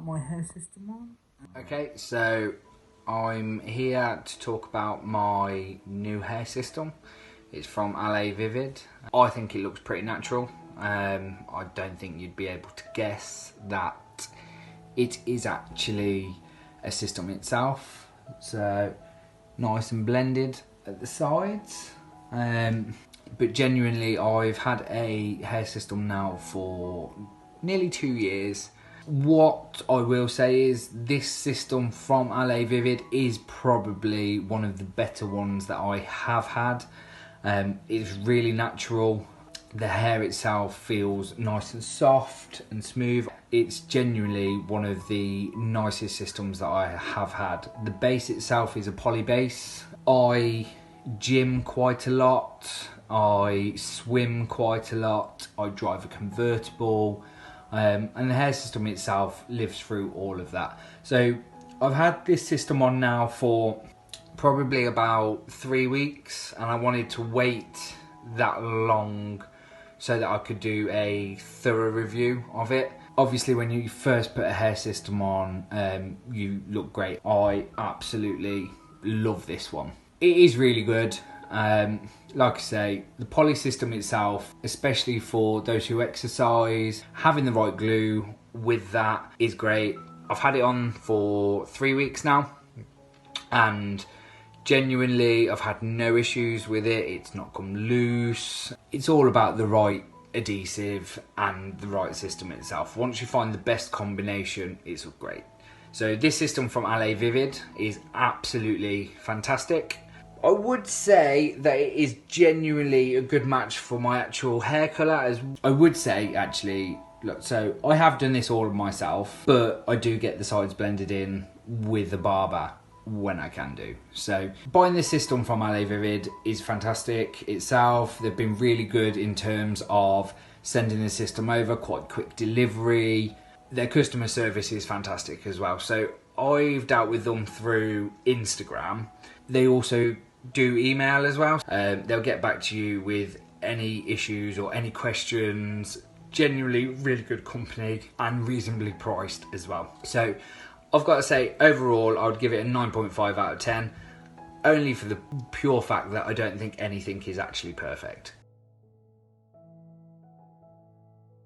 about my hair system on. Okay, so I'm here to talk about my new hair system. It's from Lavivid. I think it looks pretty natural. I don't think you'd be able to guess that it is actually a system itself. So nice and blended at the sides. But genuinely, I've had a hair system now for nearly 2 years. What I will say is this system from Lavivid is probably one of the better ones that I have had. It's really natural. The hair itself feels nice and soft and smooth. It's genuinely one of the nicest systems that I have had. The base itself is a poly base. I gym quite a lot. I swim quite a lot. I drive a convertible. And the hair system itself lives through all of that. So I've had this system on now for probably about 3 weeks, and I wanted to wait that long so that I could do a thorough review of it. Obviously, when you first put a hair system on, you look great. I absolutely love this one. It is really good. Like I say, the poly system itself, especially for those who exercise, having the right glue with that is great. I've had it on for 3 weeks now, and genuinely I've had no issues with it. It's not come loose. It's all about the right adhesive and the right system itself. Once you find the best combination, it's great. So this system from Lavivid is absolutely fantastic. I would say that it is genuinely a good match for my actual hair colour. As I would say, actually, look, so I have done this all myself, but I do get the sides blended in with the barber when I can do. So buying this system from Lavivid is fantastic itself. They've been really good in terms of sending the system over, quite quick delivery. Their customer service is fantastic as well. So I've dealt with them through Instagram. They also do email as well. They'll get back to you with any issues or any questions. Genuinely really good company and reasonably priced as well. So I've got to say, overall, I would give it a 9.5 out of 10, only for the pure fact that I don't think anything is actually perfect.